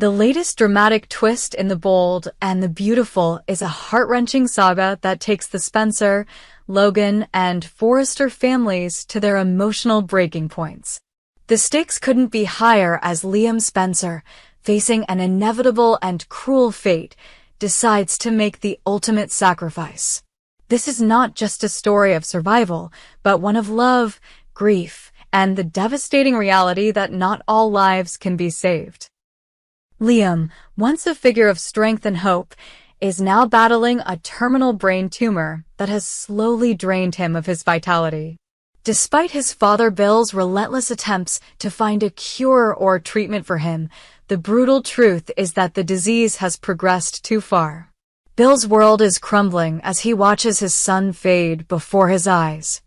The latest dramatic twist in The Bold and the Beautiful is a heart-wrenching saga that takes the Spencer, Logan, and Forrester families to their emotional breaking points. The stakes couldn't be higher as Liam Spencer, facing an inevitable and cruel fate, decides to make the ultimate sacrifice. This is not just a story of survival, but one of love, grief, and the devastating reality that not all lives can be saved. Liam, once a figure of strength and hope, is now battling a terminal brain tumor that has slowly drained him of his vitality. Despite his father Bill's relentless attempts to find a cure or treatment for him, the brutal truth is that the disease has progressed too far. Bill's world is crumbling as he watches his son fade before his eyes.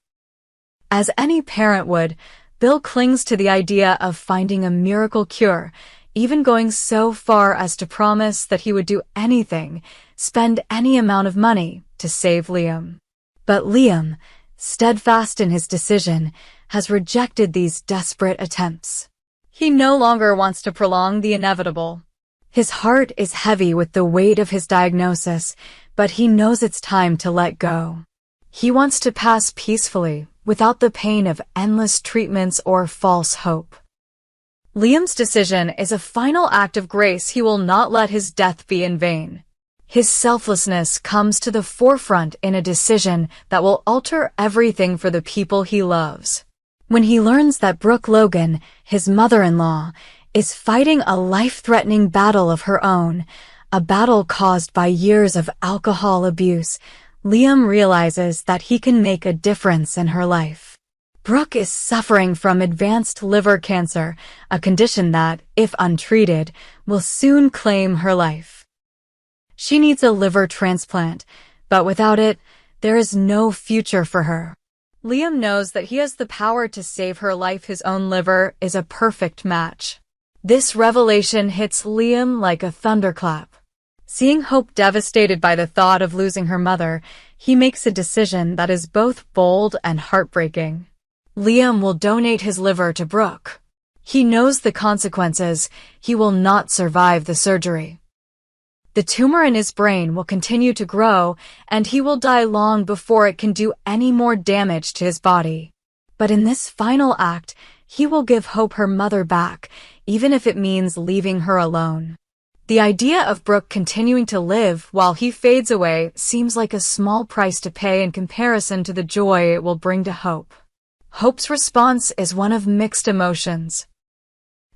As any parent would, Bill clings to the idea of finding a miracle cure, even going so far as to promise that he would do anything, spend any amount of money, to save Liam. But Liam, steadfast in his decision, has rejected these desperate attempts. He no longer wants to prolong the inevitable. His heart is heavy with the weight of his diagnosis, but he knows it's time to let go. He wants to pass peacefully, without the pain of endless treatments or false hope. Liam's decision is a final act of grace. He will not let his death be in vain. His selflessness comes to the forefront in a decision that will alter everything for the people he loves. When he learns that Brooke Logan, his mother-in-law, is fighting a life-threatening battle of her own, a battle caused by years of alcohol abuse, Liam realizes that he can make a difference in her life. Brooke is suffering from advanced liver cancer, a condition that, if untreated, will soon claim her life. She needs a liver transplant, but without it, there is no future for her. Liam knows that he has the power to save her life. His own liver is a perfect match. This revelation hits Liam like a thunderclap. Seeing Hope devastated by the thought of losing her mother, he makes a decision that is both bold and heartbreaking. Liam will donate his liver to Brooke. He knows the consequences. He will not survive the surgery. The tumor in his brain will continue to grow, and he will die long before it can do any more damage to his body. But in this final act, he will give Hope her mother back, even if it means leaving her alone. The idea of Brooke continuing to live while he fades away seems like a small price to pay in comparison to the joy it will bring to Hope. Hope's response is one of mixed emotions.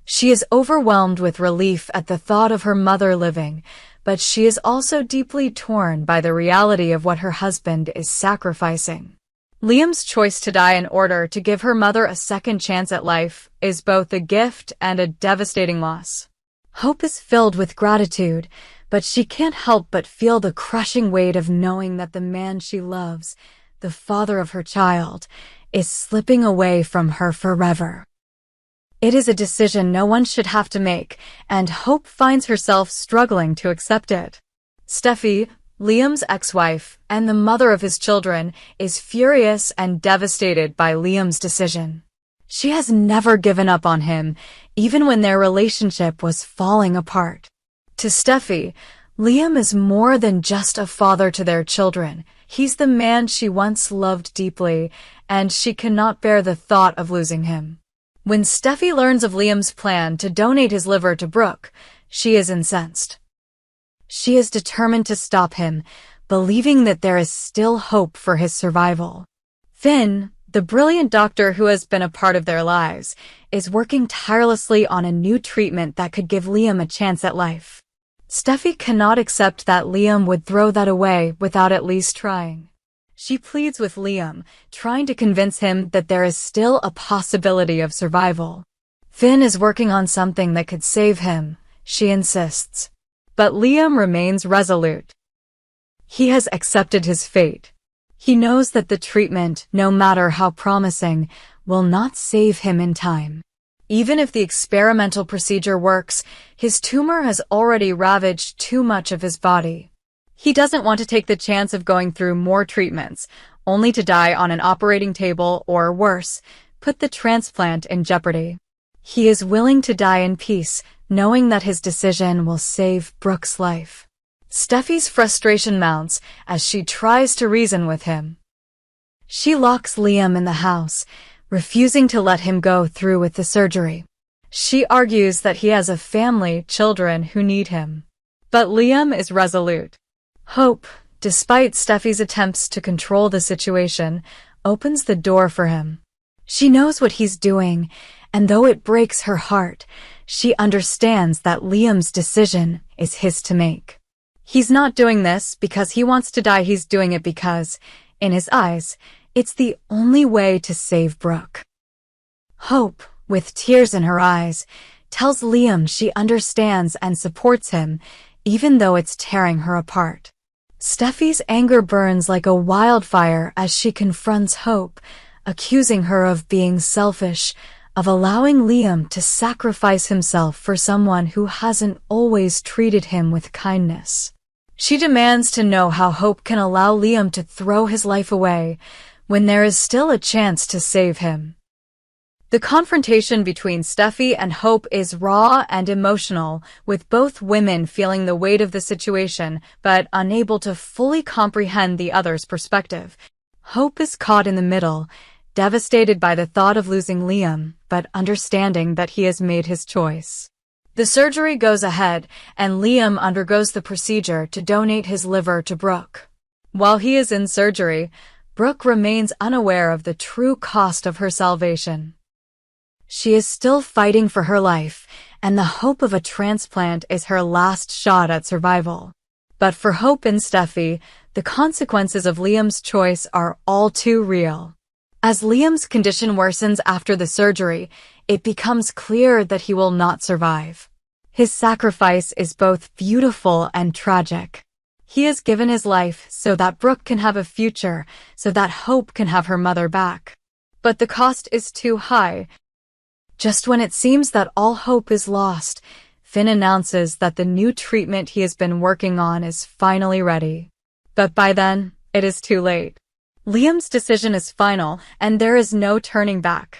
She is overwhelmed with relief at the thought of her mother living, but she is also deeply torn by the reality of what her husband is sacrificing. Liam's choice to die in order to give her mother a second chance at life is both a gift and a devastating loss. Hope is filled with gratitude, but she can't help but feel the crushing weight of knowing that the man she loves, the father of her child, is slipping away from her forever. It is a decision no one should have to make, and Hope finds herself struggling to accept it. Steffy, Liam's ex-wife and the mother of his children, is furious and devastated by Liam's decision. She has never given up on him, even when their relationship was falling apart. To Steffy, Liam is more than just a father to their children. He's the man she once loved deeply, and she cannot bear the thought of losing him. When Steffy learns of Liam's plan to donate his liver to Brooke, she is incensed. She is determined to stop him, believing that there is still hope for his survival. Finn, the brilliant doctor who has been a part of their lives, is working tirelessly on a new treatment that could give Liam a chance at life. Steffy cannot accept that Liam would throw that away without at least trying. She pleads with Liam, trying to convince him that there is still a possibility of survival. Finn is working on something that could save him, she insists. But Liam remains resolute. He has accepted his fate. He knows that the treatment, no matter how promising, will not save him in time. Even if the experimental procedure works, his tumor has already ravaged too much of his body. He doesn't want to take the chance of going through more treatments, only to die on an operating table or, worse, put the transplant in jeopardy. He is willing to die in peace, knowing that his decision will save Brooke's life. Steffy's frustration mounts as she tries to reason with him. She locks Liam in the house, refusing to let him go through with the surgery. She argues that he has a family, children who need him. But Liam is resolute. Hope, despite Steffy's attempts to control the situation, opens the door for him. She knows what he's doing, and though it breaks her heart, she understands that Liam's decision is his to make. He's not doing this because he wants to die, he's doing it because, in his eyes, it's the only way to save Brooke. Hope, with tears in her eyes, tells Liam she understands and supports him, even though it's tearing her apart. Steffy's anger burns like a wildfire as she confronts Hope, accusing her of being selfish, of allowing Liam to sacrifice himself for someone who hasn't always treated him with kindness. She demands to know how Hope can allow Liam to throw his life away when there is still a chance to save him. The confrontation between Steffy and Hope is raw and emotional, with both women feeling the weight of the situation but unable to fully comprehend the other's perspective. Hope is caught in the middle, devastated by the thought of losing Liam, but understanding that he has made his choice. The surgery goes ahead, and Liam undergoes the procedure to donate his liver to Brooke. While he is in surgery, Brooke remains unaware of the true cost of her salvation. She is still fighting for her life, and the hope of a transplant is her last shot at survival. But for Hope and Steffy, the consequences of Liam's choice are all too real. As Liam's condition worsens after the surgery, it becomes clear that he will not survive. His sacrifice is both beautiful and tragic. He has given his life so that Brooke can have a future, so that Hope can have her mother back. But the cost is too high. Just when it seems that all hope is lost, Finn announces that the new treatment he has been working on is finally ready. But by then, it is too late. Liam's decision is final, and there is no turning back.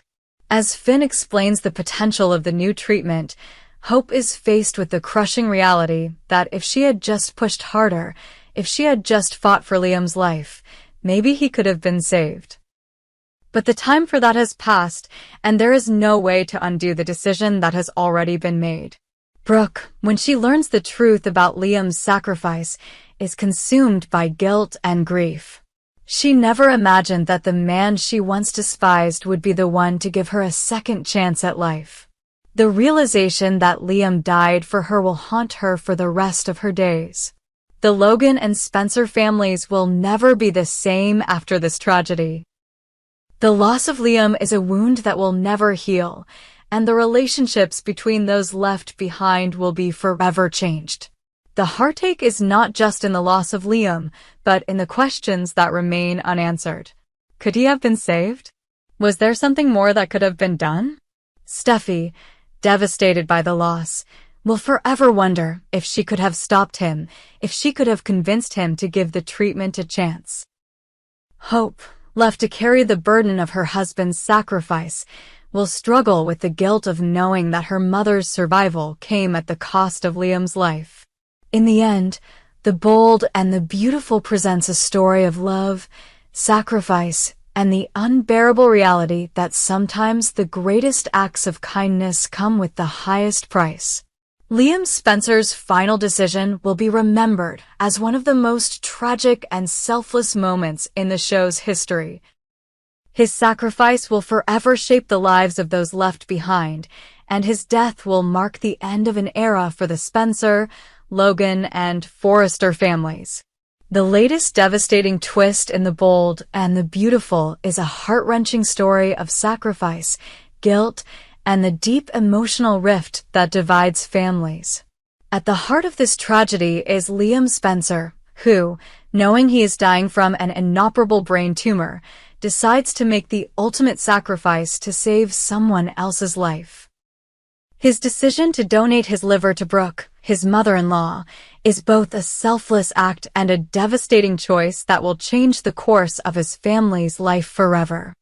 As Finn explains the potential of the new treatment, Hope is faced with the crushing reality that if she had just pushed harder, if she had just fought for Liam's life, maybe he could have been saved. But the time for that has passed, and there is no way to undo the decision that has already been made. Brooke, when she learns the truth about Liam's sacrifice, is consumed by guilt and grief. She never imagined that the man she once despised would be the one to give her a second chance at life. The realization that Liam died for her will haunt her for the rest of her days. The Logan and Spencer families will never be the same after this tragedy. The loss of Liam is a wound that will never heal, and the relationships between those left behind will be forever changed. The heartache is not just in the loss of Liam, but in the questions that remain unanswered. Could he have been saved? Was there something more that could have been done? Steffy, devastated by the loss, will forever wonder if she could have stopped him, if she could have convinced him to give the treatment a chance. Hope, left to carry the burden of her husband's sacrifice, will struggle with the guilt of knowing that her mother's survival came at the cost of Liam's life. In the end, The Bold and the Beautiful presents a story of love, sacrifice, and the unbearable reality that sometimes the greatest acts of kindness come with the highest price. Liam Spencer's final decision will be remembered as one of the most tragic and selfless moments in the show's history. His sacrifice will forever shape the lives of those left behind, and his death will mark the end of an era for the Spencer, Logan, and Forrester families. The latest devastating twist in The Bold and the Beautiful is a heart-wrenching story of sacrifice, guilt, and the deep emotional rift that divides families. At the heart of this tragedy is Liam Spencer, who, knowing he is dying from an inoperable brain tumor, decides to make the ultimate sacrifice to save someone else's life. His decision to donate his liver to Brooke, his mother-in-law, is both a selfless act and a devastating choice that will change the course of his family's life forever.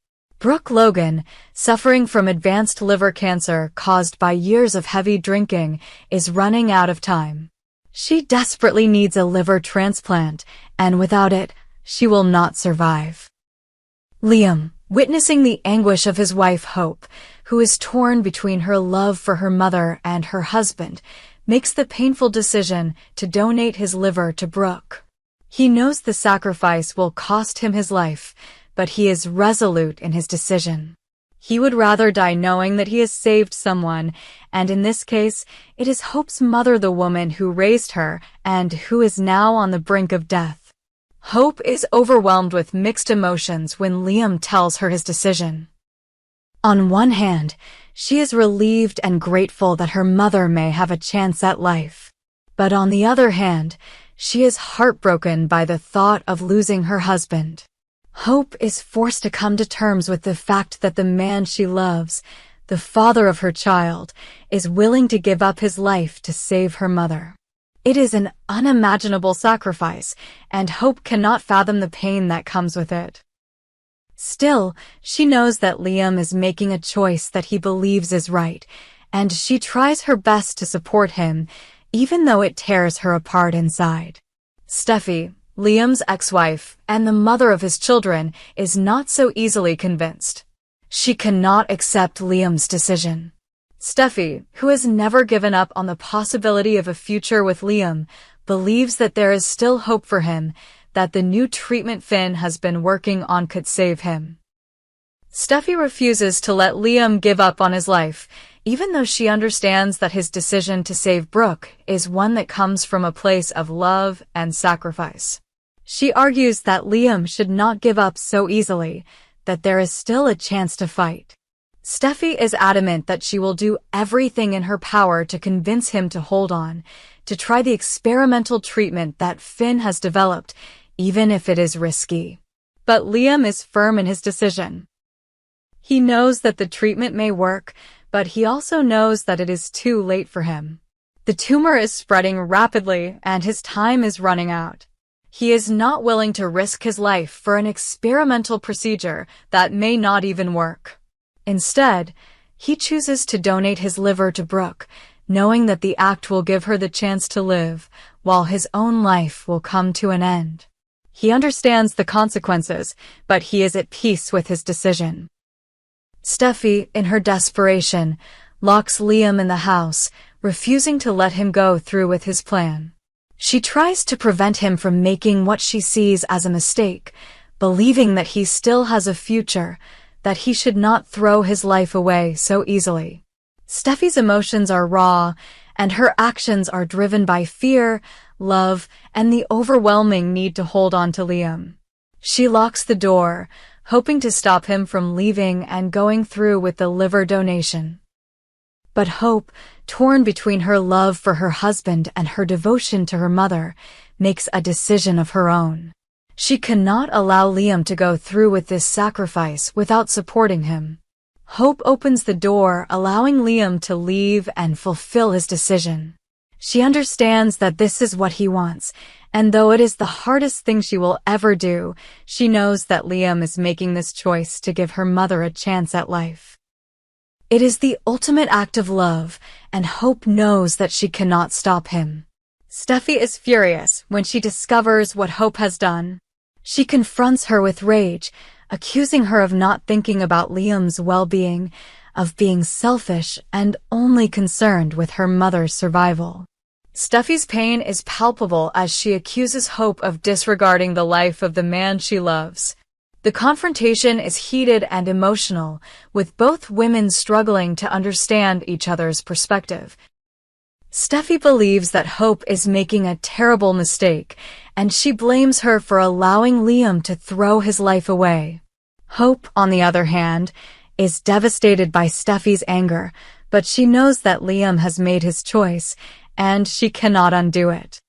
Brooke Logan, suffering from advanced liver cancer caused by years of heavy drinking, is running out of time. She desperately needs a liver transplant, and without it, she will not survive. Liam, witnessing the anguish of his wife Hope, who is torn between her love for her mother and her husband, makes the painful decision to donate his liver to Brooke. He knows the sacrifice will cost him his life, but he is resolute in his decision. He would rather die knowing that he has saved someone, and in this case, it is Hope's mother, the woman who raised her and who is now on the brink of death. Hope is overwhelmed with mixed emotions when Liam tells her his decision. On one hand, she is relieved and grateful that her mother may have a chance at life. But on the other hand, she is heartbroken by the thought of losing her husband. Hope is forced to come to terms with the fact that the man she loves, the father of her child, is willing to give up his life to save her mother. It is an unimaginable sacrifice, and Hope cannot fathom the pain that comes with it. Still, she knows that Liam is making a choice that he believes is right, and she tries her best to support him, even though it tears her apart inside. Steffy, Liam's ex-wife and the mother of his children, is not so easily convinced. She cannot accept Liam's decision. Steffy, who has never given up on the possibility of a future with Liam, believes that there is still hope for him, that the new treatment Finn has been working on could save him. Steffy refuses to let Liam give up on his life, even though she understands that his decision to save Brooke is one that comes from a place of love and sacrifice. She argues that Liam should not give up so easily, that there is still a chance to fight. Steffy is adamant that she will do everything in her power to convince him to hold on, to try the experimental treatment that Finn has developed, even if it is risky. But Liam is firm in his decision. He knows that the treatment may work, but he also knows that it is too late for him. The tumor is spreading rapidly and his time is running out. He is not willing to risk his life for an experimental procedure that may not even work. Instead, he chooses to donate his liver to Brooke, knowing that the act will give her the chance to live, while his own life will come to an end. He understands the consequences, but he is at peace with his decision. Steffy, in her desperation, locks Liam in the house, refusing to let him go through with his plan. She tries to prevent him from making what she sees as a mistake, believing that he still has a future, that he should not throw his life away so easily. Steffy's emotions are raw, and her actions are driven by fear, love, and the overwhelming need to hold on to Liam. She locks the door, hoping to stop him from leaving and going through with the liver donation. But Hope, torn between her love for her husband and her devotion to her mother, makes a decision of her own. She cannot allow Liam to go through with this sacrifice without supporting him. Hope opens the door, allowing Liam to leave and fulfill his decision. She understands that this is what he wants, and though it is the hardest thing she will ever do, she knows that Liam is making this choice to give her mother a chance at life. It is the ultimate act of love, and Hope knows that she cannot stop him. Steffy is furious when she discovers what Hope has done. She confronts her with rage, accusing her of not thinking about Liam's well-being, of being selfish and only concerned with her mother's survival. Steffy's pain is palpable as she accuses Hope of disregarding the life of the man she loves. The confrontation is heated and emotional, with both women struggling to understand each other's perspective. Steffy believes that Hope is making a terrible mistake, and she blames her for allowing Liam to throw his life away. Hope, on the other hand, is devastated by Steffy's anger, but she knows that Liam has made his choice, and she cannot undo it.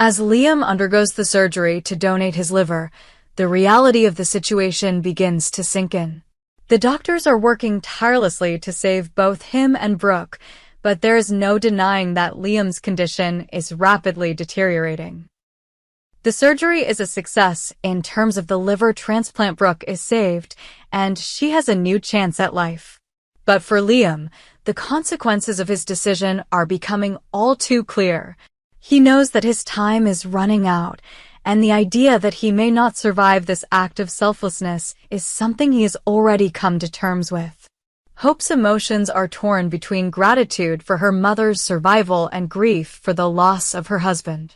As Liam undergoes the surgery to donate his liver, the reality of the situation begins to sink in. The doctors are working tirelessly to save both him and Brooke, but there is no denying that Liam's condition is rapidly deteriorating. The surgery is a success in terms of the liver transplant. Brooke is saved, and she has a new chance at life. But for Liam, the consequences of his decision are becoming all too clear. He knows that his time is running out, and the idea that he may not survive this act of selflessness is something he has already come to terms with. Hope's emotions are torn between gratitude for her mother's survival and grief for the loss of her husband.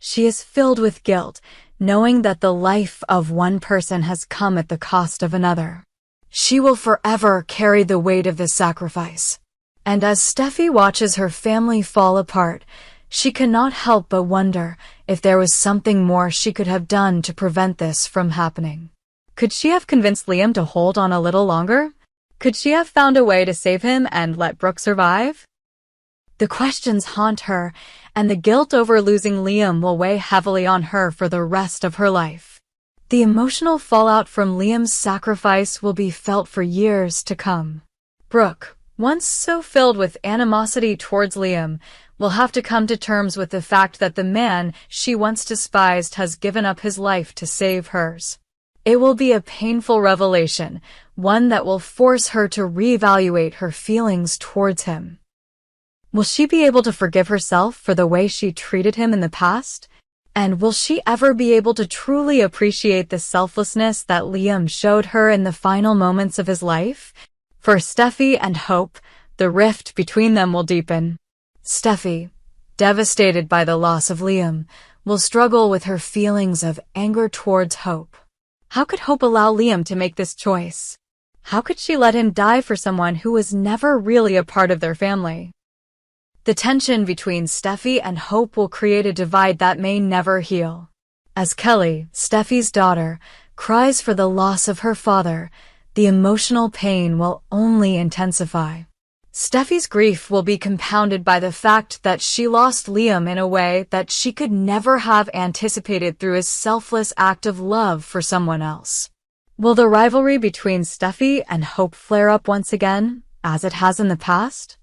She is filled with guilt, knowing that the life of one person has come at the cost of another. She will forever carry the weight of this sacrifice. And as Steffy watches her family fall apart, she cannot help but wonder if there was something more she could have done to prevent this from happening. Could she have convinced Liam to hold on a little longer? Could she have found a way to save him and let Brooke survive? The questions haunt her, and the guilt over losing Liam will weigh heavily on her for the rest of her life. The emotional fallout from Liam's sacrifice will be felt for years to come. Brooke, once so filled with animosity towards Liam, will have to come to terms with the fact that the man she once despised has given up his life to save hers. It will be a painful revelation, one that will force her to reevaluate her feelings towards him. Will she be able to forgive herself for the way she treated him in the past? And will she ever be able to truly appreciate the selflessness that Liam showed her in the final moments of his life? For Steffy and Hope, the rift between them will deepen. Steffy, devastated by the loss of Liam, will struggle with her feelings of anger towards Hope. How could Hope allow Liam to make this choice? How could she let him die for someone who was never really a part of their family? The tension between Steffy and Hope will create a divide that may never heal. As Kelly, Steffy's daughter, cries for the loss of her father, the emotional pain will only intensify. Steffy's grief will be compounded by the fact that she lost Liam in a way that she could never have anticipated through his selfless act of love for someone else. Will the rivalry between Steffy and Hope flare up once again, as it has in the past?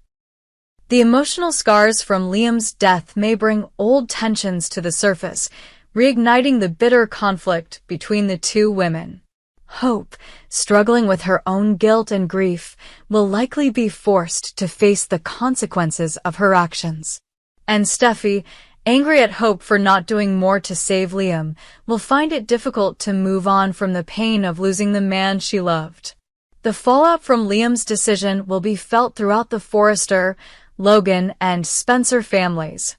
The emotional scars from Liam's death may bring old tensions to the surface, reigniting the bitter conflict between the two women. Hope, struggling with her own guilt and grief, will likely be forced to face the consequences of her actions. And Steffy, angry at Hope for not doing more to save Liam, will find it difficult to move on from the pain of losing the man she loved. The fallout from Liam's decision will be felt throughout the Forrester, Logan, and Spencer families.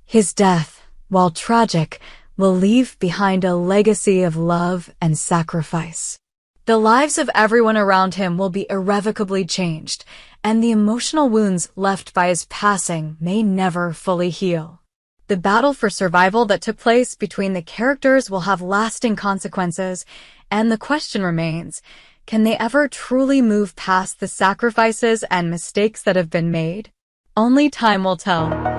His death, while tragic, will leave behind a legacy of love and sacrifice. The lives of everyone around him will be irrevocably changed, and the emotional wounds left by his passing may never fully heal. The battle for survival that took place between the characters will have lasting consequences, and the question remains, can they ever truly move past the sacrifices and mistakes that have been made? Only time will tell.